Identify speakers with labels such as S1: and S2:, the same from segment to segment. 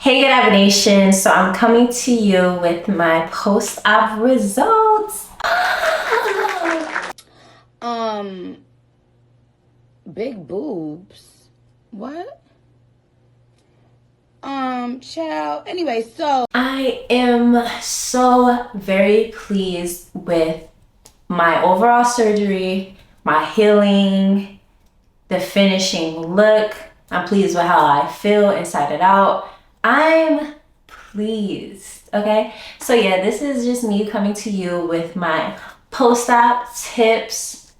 S1: Hey, good Augmentation. So I'm coming to you with my post-op results.
S2: Big boobs. What? Child. Anyway, so
S1: I am so very pleased with my overall surgery, my healing, the finishing look. I'm pleased with how I feel inside and out. I'm pleased, okay? So yeah, this is just me coming to you with my post-op tips,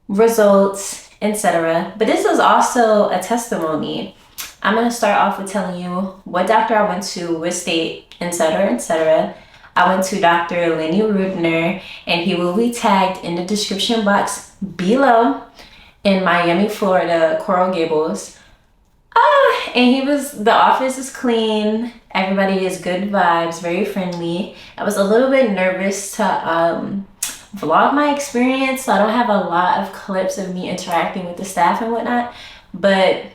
S1: results, etc. But this is also a testimony. I'm gonna start off with telling you what doctor I went to, which state, etc., etc. I went to Dr. Lenny Roudner, and he will be tagged in the description box below in Miami, Florida, Coral Gables. And the office is clean. Everybody is good vibes, very friendly. I was a little bit nervous to vlog my experience, so I don't have a lot of clips of me interacting with the staff and whatnot, but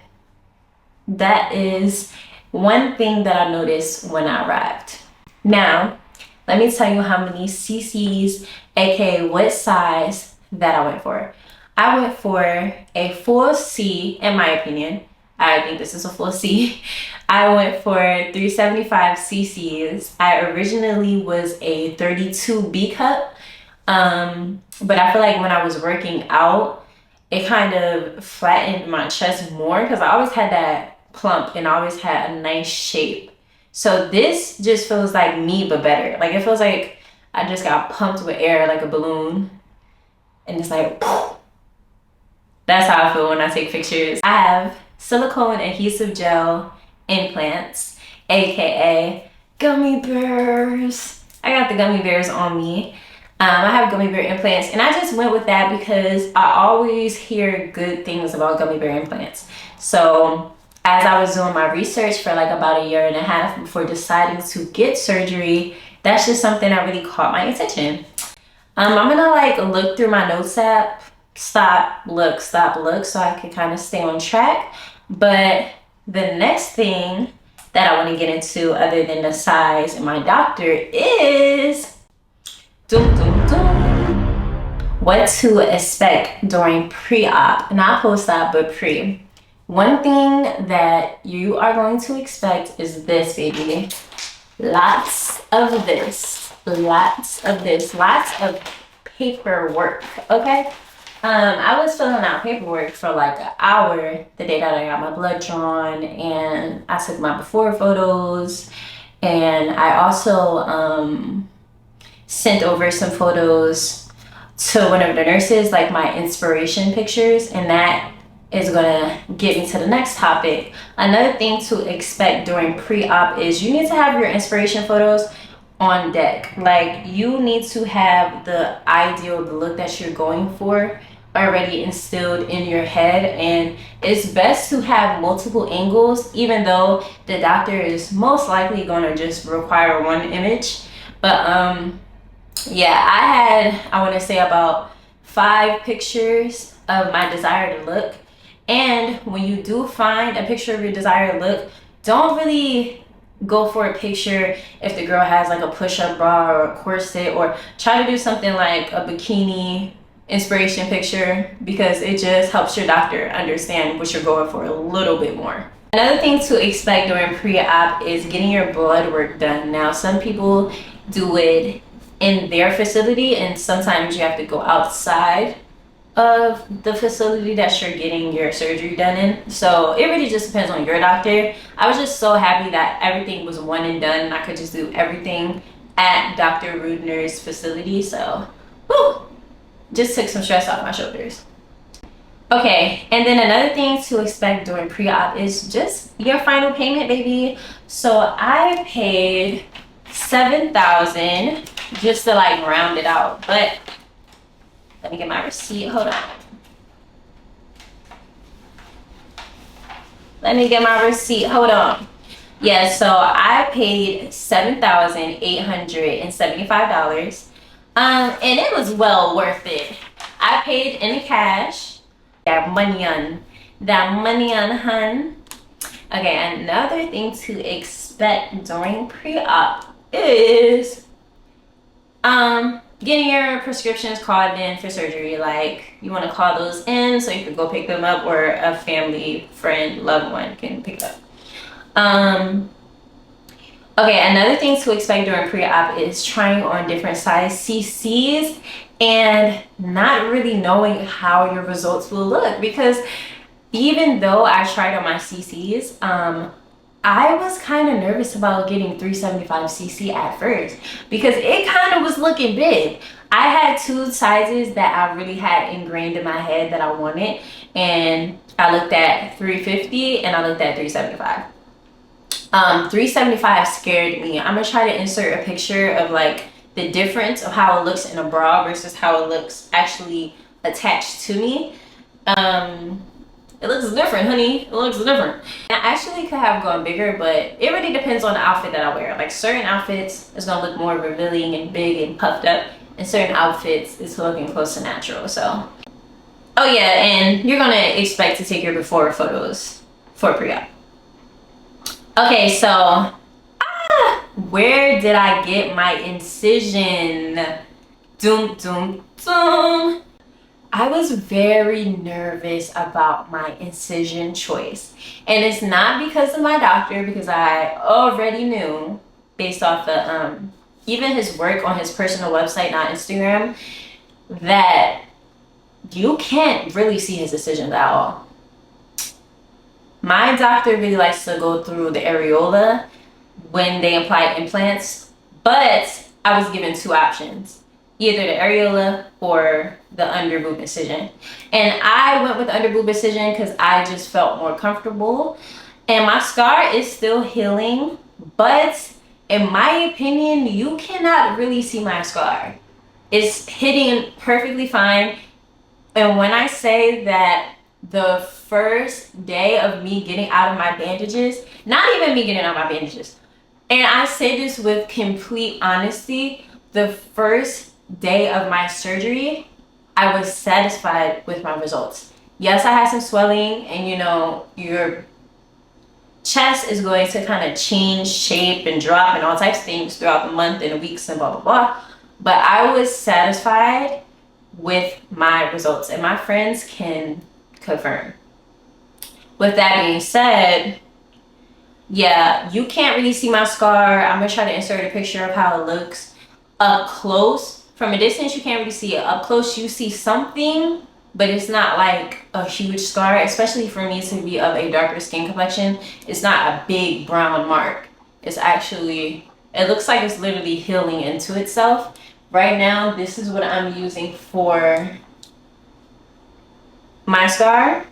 S1: that is one thing that I noticed when I arrived. Now, let me tell you how many cc's, aka what size, that I went for. I went for a full C, in my opinion. I think this is a full C. I went for 375 cc's. I originally was a 32 B cup, but I feel like when I was working out, it kind of flattened my chest more because I always had that plump and I always had a nice shape. So this just feels like me, but better. Like it feels like I just got pumped with air like a balloon, and it's like, poof. That's how I feel when I take pictures. I have silicone adhesive gel implants, aka gummy bears. I got the gummy bears on me. I have gummy bear implants, and I just went with that because I always hear good things about gummy bear implants. So as I was doing my research for like about a year and a half before deciding to get surgery, that's just something that really caught my attention. I'm gonna like look through my notes app, stop, look, so I can kind of stay on track. But the next thing that I want to get into, other than the size and my doctor, is what to expect during pre-op, not post-op, but pre. One thing that you are going to expect is this, baby. Lots of this, lots of paperwork, okay? I was filling out paperwork for like an hour the day that I got my blood drawn, and I took my before photos, and I also sent over some photos to one of the nurses, like my inspiration pictures, and that is gonna get me to the next topic. Another thing to expect during pre-op is you need to have your inspiration photos on deck. Like you need to have the ideal, the look that you're going for already instilled in your head, and it's best to have multiple angles, even though the doctor is most likely going to just require one image. But yeah, I want to say about 5 pictures of my desired look. And when you do find a picture of your desired look, don't really go for a picture if the girl has like a push-up bra or a corset, or try to do something like a bikini inspiration picture, because it just helps your doctor understand what you're going for a little bit more. Another thing to expect during pre-op is getting your blood work done. Now, some people do it in their facility, and sometimes you have to go outside of the facility that you're getting your surgery done in. So it really just depends on your doctor. I was just so happy that everything was one and done, and I could just do everything at Dr. Roudner's facility. So, whew, just took some stress off my shoulders. Okay, and then another thing to expect during pre-op is just your final payment, baby. So I paid $7,000 just to like round it out, but let me get my receipt. Hold on. Let me get my receipt. Hold on. Yeah, so I paid $7,875. And it was well worth it. I paid in cash. That money on, hun. Okay, another thing to expect expect during pre-op is getting your prescriptions called in for surgery. Like, you want to call those in so you can go pick them up, or a family, friend, loved one can pick up. Okay, another thing to expect during pre-op is trying on different size CCs and not really knowing how your results will look, because even though I tried on my CCs, I was kind of nervous about getting 375 cc at first because it kind of was looking big. I had two sizes that I really had ingrained in my head that I wanted, and I looked at 350 and I looked at 375. 375 scared me. I'm gonna try to insert a picture of like the difference of how it looks in a bra versus how it looks actually attached to me. It looks different, honey. It looks different. I actually could have gone bigger, but it really depends on the outfit that I wear. Like, certain outfits is gonna look more revealing and big and puffed up, and certain outfits is looking close to natural. So, oh yeah, and you're gonna expect to take your before photos for pre-op. Okay, so where did I get my incision? Doom, doom, doom. I was very nervous about my incision choice. And it's not because of my doctor, because I already knew based off the even his work on his personal website, not Instagram, that you can't really see his incisions at all. My doctor really likes to go through the areola when they apply implants, but I was given two options. Either the areola or the under boob incision. And I went with the under boob incision because I just felt more comfortable. And my scar is still healing, but in my opinion, you cannot really see my scar. It's hitting perfectly fine. And when I say that the first day of me getting out of my bandages, not even me getting out of my bandages, and I say this with complete honesty, the first day of my surgery, I was satisfied with my results. Yes, I had some swelling, and you know, your chest is going to kind of change shape and drop and all types of things throughout the month and the weeks and blah blah blah, but I was satisfied with my results, and my friends can confirm. With that being said, yeah, you can't really see my scar. I'm gonna try to insert a picture of how it looks up close. From a distance, you can't really see it. Up close, you see something, but it's not like a huge scar, especially for me to be of a darker skin complexion. It's not a big brown mark. It's actually, it looks like it's literally healing into itself. Right now, this is what I'm using for my scar.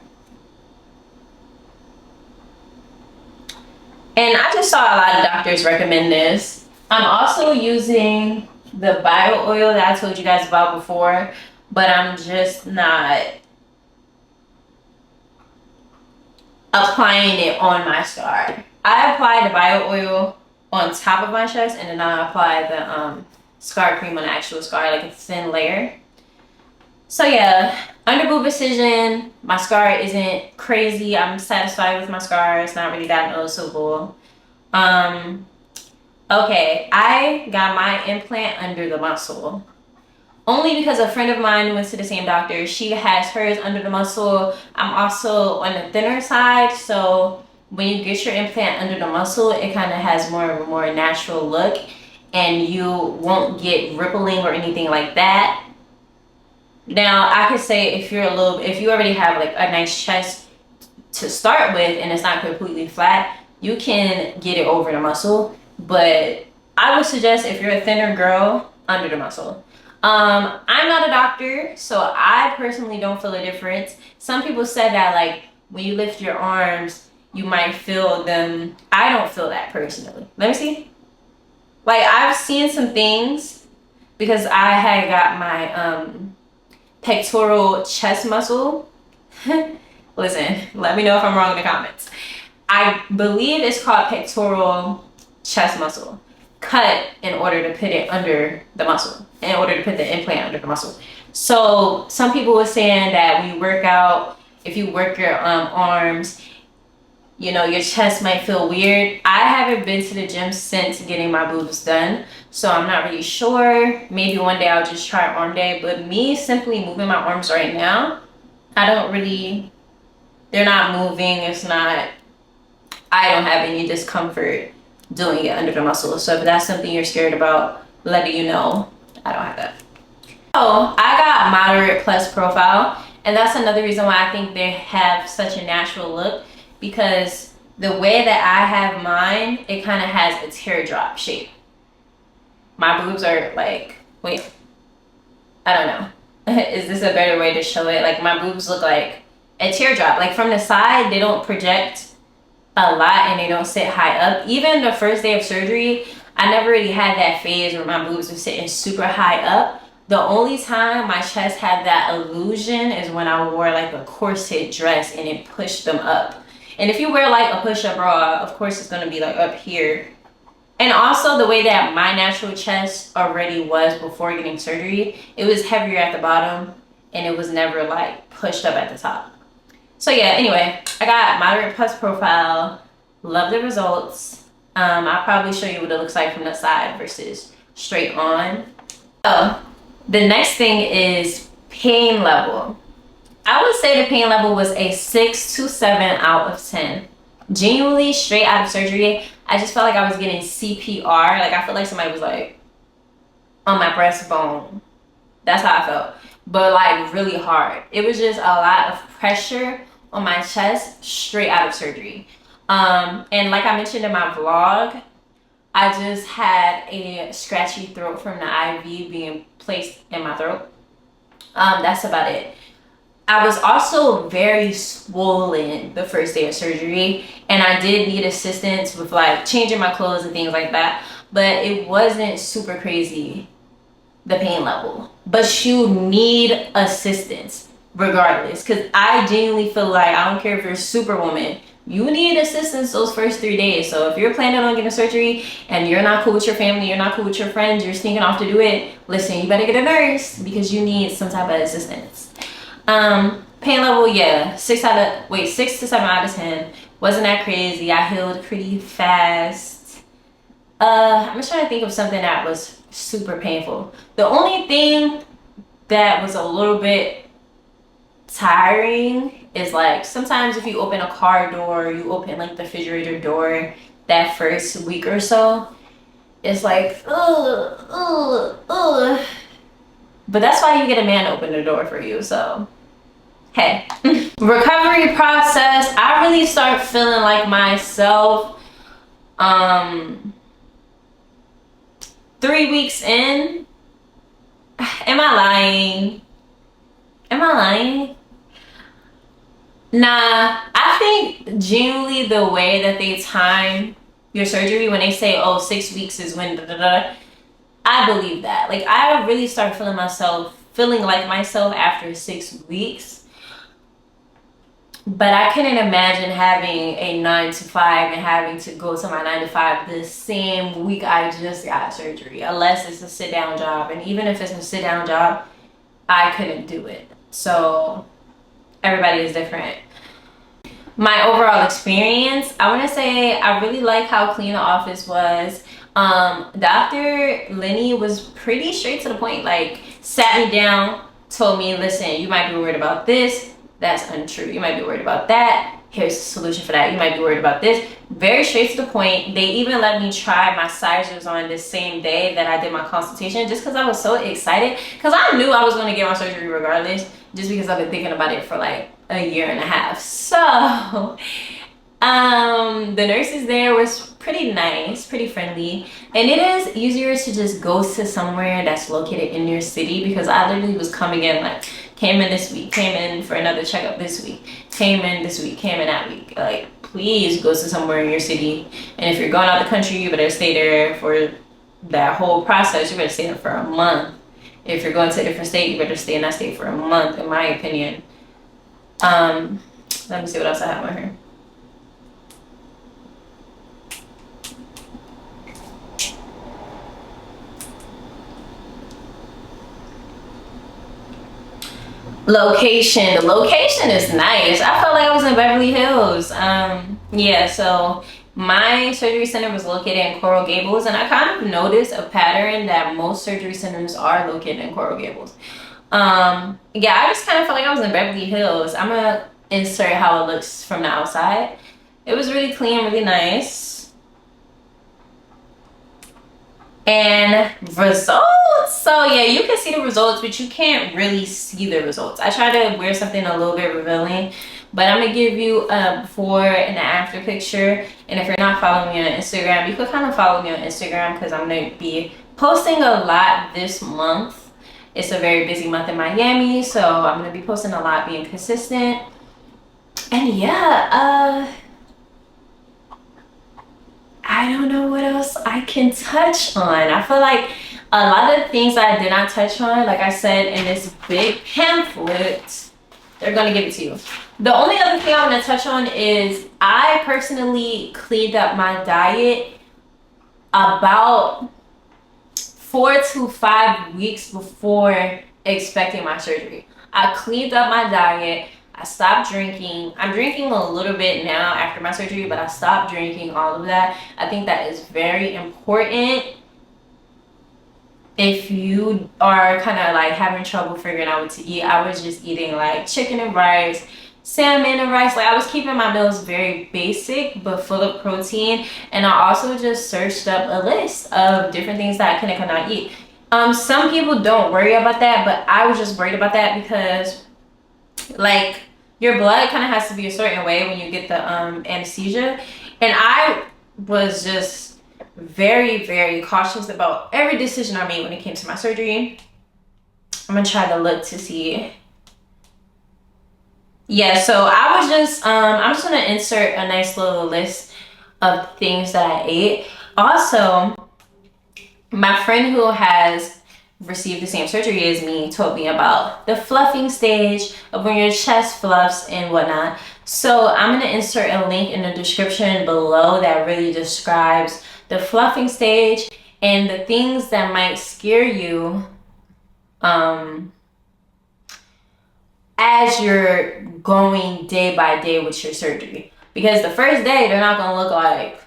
S1: And I just saw a lot of doctors recommend this. I'm also using the bio oil that I told you guys about before, but I'm just not applying it on my scar. I apply the bio oil on top of my chest, and then I apply the scar cream on the actual scar, like a thin layer. So yeah, under boob incision, my scar isn't crazy. I'm satisfied with my scar. It's not really that noticeable. Okay, I got my implant under the muscle. Only because a friend of mine went to the same doctor. She has hers under the muscle. I'm also on the thinner side, so when you get your implant under the muscle, it kind of has more of a more natural look, and you won't get rippling or anything like that. Now, I could say if you already have like a nice chest to start with and it's not completely flat, you can get it over the muscle. But I would suggest, if you're a thinner girl, under the muscle. I'm not a doctor, so I personally don't feel a difference. Some people said that like when you lift your arms, you might feel them. I don't feel that personally. Let me see. Like, I've seen some things because I had got my pectoral chest muscle. Listen, let me know if I'm wrong in the comments. I believe it's called pectoral chest muscle, cut in order to put it under the muscle, in order to put the implant under the muscle. So some people were saying that when you work out, if you work your arms, you know, your chest might feel weird. I haven't been to the gym since getting my boobs done, so I'm not really sure. Maybe one day I'll just try arm day, but me simply moving my arms right now, they're not moving. I don't have any discomfort doing it under the muscle. So if that's something you're scared about, letting you know, I don't have that. So I got moderate plus profile, and that's another reason why I think they have such a natural look, because the way that I have mine, it kind of has a teardrop shape. My boobs are like, wait, I don't know. Is this a better way to show it? Like my boobs look like a teardrop. Like from the side, they don't project a lot and they don't sit high up. Even the first day of surgery, I never really had that phase where my boobs were sitting super high up. The only time my chest had that illusion is when I wore like a corset dress and it pushed them up. And if you wear like a push-up bra, of course it's gonna be like up here. And also the way that my natural chest already was before getting surgery, it was heavier at the bottom and it was never like pushed up at the top. So yeah, anyway, I got moderate plus profile, love the results. I'll probably show you what it looks like from the side versus straight on. So the next thing is pain level. I would say the pain level was a 6 to 7 out of 10. Genuinely, straight out of surgery, I just felt like I was getting CPR. Like I felt like somebody was like on my breastbone. That's how I felt. But like really hard. It was just a lot of pressure on my chest straight out of surgery. And like I mentioned in my vlog, I just had a scratchy throat from the IV being placed in my throat. That's about it. I was also very swollen the first day of surgery, and I did need assistance with like changing my clothes and things like that, but it wasn't super crazy, the pain level. But you need assistance regardless, because I genuinely feel like, I don't care if you're Superwoman, you need assistance those first 3 days. So if you're planning on getting surgery and you're not cool with your family, you're not cool with your friends, you're sneaking off to do it, listen, you better get a nurse because you need some type of assistance. Pain level, yeah, 6 to 7 out of 10. Wasn't that crazy. I healed pretty fast. I'm just trying to think of something that was super painful. The only thing that was a little bit tiring is like sometimes if you open a car door, you open like the refrigerator door, that first week or so, it's like, ugh. But that's why you get a man to open the door for you, so hey. Recovery process, I really start feeling like myself 3 weeks in. Am I lying? Nah, I think genuinely the way that they time your surgery, when they say, oh, 6 weeks is when I believe that. Like I really start feeling like myself after 6 weeks. But I couldn't imagine having a 9 to 5 and having to go to my 9 to 5 the same week I just got surgery, unless it's a sit down job. And even if it's a sit down job, I couldn't do it. So everybody is different. My overall experience, I want to say I really like how clean the office was. Dr. Lenny was pretty straight to the point, like sat me down, told me, listen, you might be worried about this. That's untrue. You might be worried about that. Here's the solution for that. You might be worried about this. Very straight to the point. They even let me try my sizers on the same day that I did my consultation, just because I was so excited, because I knew I was going to get my surgery regardless, just because I've been thinking about it for like a year and a half. So the nurses there was pretty nice, pretty friendly, and it is easier to just go to somewhere that's located in your city, because I literally was coming in like, came in this week, came in for another checkup this week, came in this week, came in that week. Like, please go to somewhere in your city. And if you're going out the country, you better stay there for that whole process. You better stay there for a month. If you're going to a different state, you better stay in that state for a month, in my opinion. Let me see what else I have on here. Location. The location is nice. I felt like I was in Beverly Hills. Yeah, so my surgery center was located in Coral Gables, and I kind of noticed a pattern that most surgery centers are located in Coral Gables. Yeah, I just kind of felt like I was in Beverly Hills. I'm gonna insert how it looks from the outside. It was really clean, really nice. And results. So yeah, you can see the results, but you can't really see the results. I try to wear something a little bit revealing, but I'm gonna give you a before and an after picture. And if you're not following me on Instagram, you could kind of follow me on Instagram because I'm gonna be posting a lot this month. It's a very busy month in Miami, so I'm gonna be posting a lot, being consistent. And yeah, I don't know what else I can touch on. I feel like a lot of things that I did not touch on, like I said in this big pamphlet, they're gonna give it to you. The only other thing I want to touch on is I personally cleaned up my diet about 4 to 5 weeks before expecting my surgery. I cleaned up my diet. I stopped drinking. I'm drinking a little bit now after my surgery, but I stopped drinking all of that. I think that is very important if you are kind of like having trouble figuring out what to eat. I was just eating like chicken and rice, salmon and rice. Like I was keeping my meals very basic but full of protein. And I also just searched up a list of different things that I can and cannot eat. Some people don't worry about that, but I was just worried about that because like your blood kind of has to be a certain way when you get the anesthesia, and I was just very, very cautious about every decision I made when it came to my surgery. I'm gonna try to look to see. Yeah, so I was just I'm just gonna insert a nice little list of things that I ate. Also, my friend who has received the same surgery as me told me about the fluffing stage of when your chest fluffs and whatnot. So I'm going to insert a link in the description below that really describes the fluffing stage and the things that might scare you as you're going day by day with your surgery. Because the first day, they're not going to look like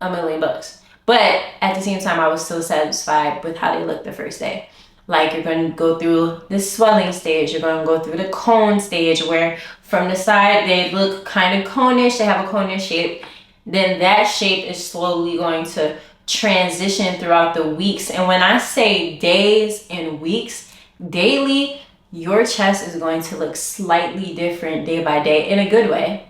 S1: $1,000,000. But at the same time, I was still satisfied with how they looked the first day. Like you're going to go through the swelling stage. You're going to go through the cone stage where from the side, they look kind of conish. They have a conish shape. Then that shape is slowly going to transition throughout the weeks. And when I say days and weeks, daily, your chest is going to look slightly different day by day in a good way.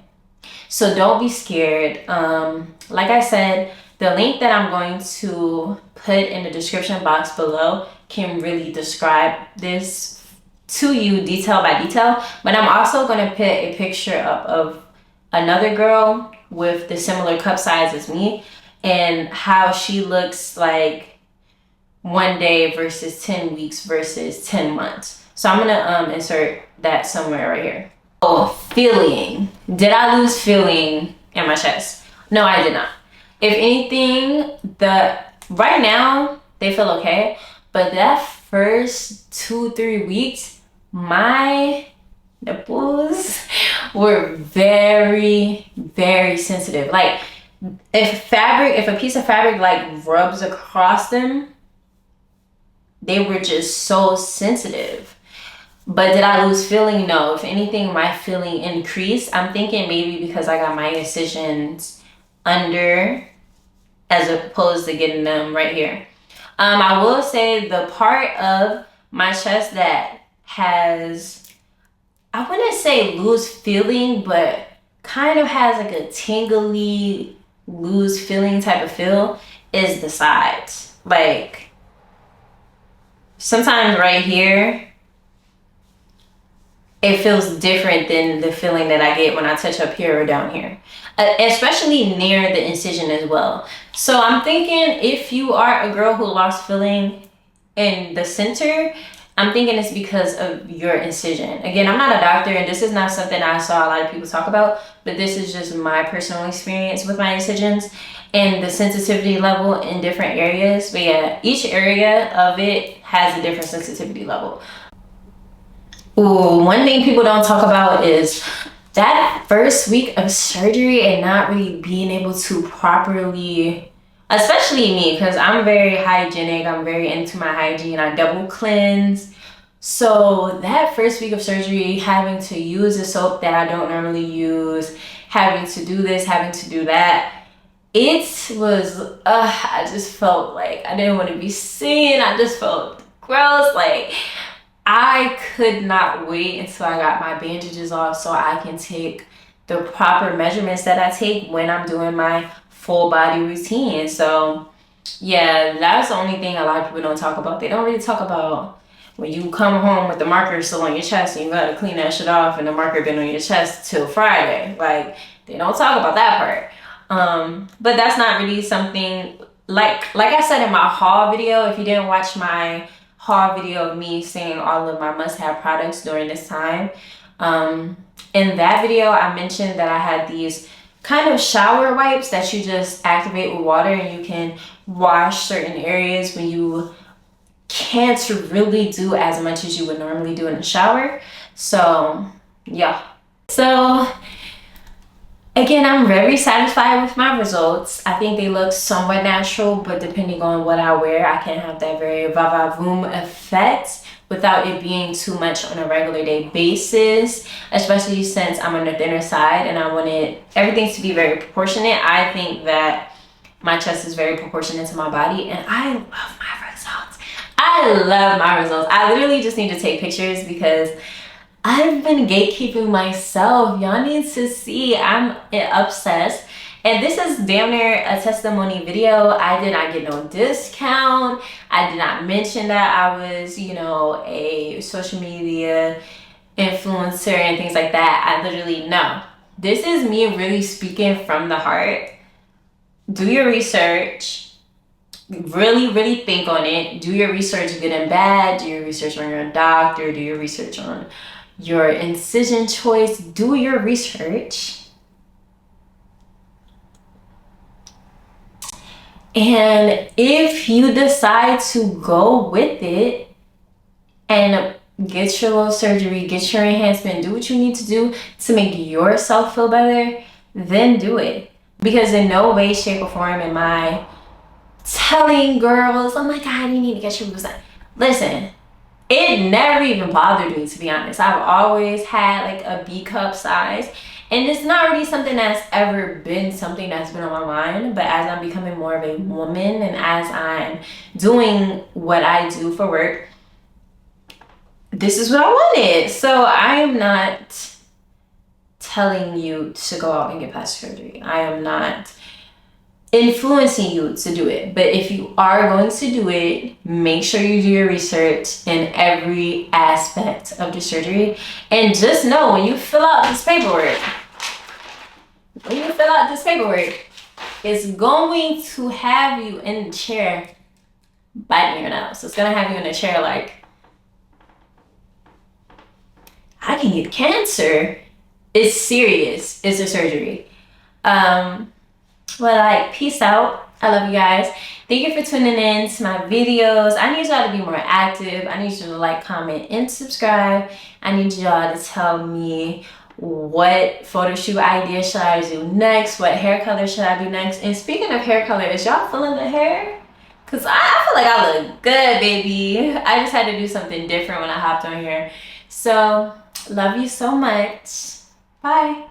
S1: So don't be scared. Like I said, the link that I'm going to put in the description box below can really describe this to you detail by detail. But I'm also going to put a picture up of another girl with the similar cup size as me and how she looks like one day versus 10 weeks versus 10 months. So I'm going to insert that somewhere right here. Oh, feeling. Did I lose feeling in my chest? No, I did not. If anything, right now they feel okay, but that first 2-3 weeks, my nipples were very, very sensitive. Like if a piece of fabric like rubs across them, they were just so sensitive. But did I lose feeling? No. If anything, my feeling increased. I'm thinking maybe because I got my incisions under as opposed to getting them right here. I will say the part of my chest that has, I wouldn't say lose feeling, but kind of has like a tingly lose feeling type of feel is the sides. Like sometimes right here, it feels different than the feeling that I get when I touch up here or down here, especially near the incision as well. So I'm thinking if you are a girl who lost feeling in the center, I'm thinking it's because of your incision. Again, I'm not a doctor and this is not something I saw a lot of people talk about, but this is just my personal experience with my incisions and the sensitivity level in different areas. But yeah, each area of it has a different sensitivity level. Ooh, one thing people don't talk about is that first week of surgery and not really being able to properly, especially me, because I'm very hygienic, I'm very into my hygiene, I double cleanse. So that first week of surgery, having to use a soap that I don't normally use, having to do this, having to do that, it was, I just felt like I didn't want to be seen. I just felt gross. Like, I could not wait until I got my bandages off so I can take the proper measurements that I take when I'm doing my full body routine. So yeah, that's the only thing a lot of people don't talk about. They don't really talk about when you come home with the marker still on your chest and you gotta clean that shit off and the marker been on your chest till Friday. Like, they don't talk about that part. But that's not really something, like I said in my haul video, if you didn't watch my haul video of me saying all of my must-have products during this time, in that video I mentioned that I had these kind of shower wipes that you just activate with water and you can wash certain areas when you can't really do as much as you would normally do in the shower. So yeah, so again, I'm very satisfied with my results. I think they look somewhat natural, but depending on what I wear, I can have that very va-va-voom effect without it being too much on a regular day basis, especially since I'm on the thinner side and I wanted everything to be very proportionate. I think that my chest is very proportionate to my body and I love my results. I love my results. I literally just need to take pictures because I've been gatekeeping myself. Y'all need to see I'm obsessed. And this is damn near a testimony video. I did not get no discount. I did not mention that I was, you know, a social media influencer and things like that. I literally, no. This is me really speaking from the heart. Do your research. Really, really think on it. Do your research good and bad. Do your research on your doctor. Do your research on your incision choice. Do your research. And if you decide to go with it and get your little surgery, get your enhancement, do what you need to do to make yourself feel better, then do it. Because in no way, shape, or form am I telling girls, oh my God, you need to get your boobs done. Listen, it never even bothered me, to be honest. I've always had like a B cup size. And it's not really something that's ever been something that's been on my mind. But as I'm becoming more of a woman and as I'm doing what I do for work, this is what I wanted. So I am not telling you to go out and get plastic surgery. I am not influencing you to do it. But if you are going to do it, make sure you do your research in every aspect of the surgery. And just know when you fill out this paperwork, it's going to have you in the chair biting your nails. It's going to have you in a chair like, I can get cancer. It's serious. It's a surgery. Well, like, peace out. I love you guys. Thank you for tuning in to my videos. I need y'all to be more active. I need you to like, comment, and subscribe. I need y'all to tell me what photo shoot idea should I do next? What hair color should I do next? And speaking of hair color, is y'all feeling the hair? Because I feel like I look good, baby. I just had to do something different when I hopped on here. So, love you so much. Bye.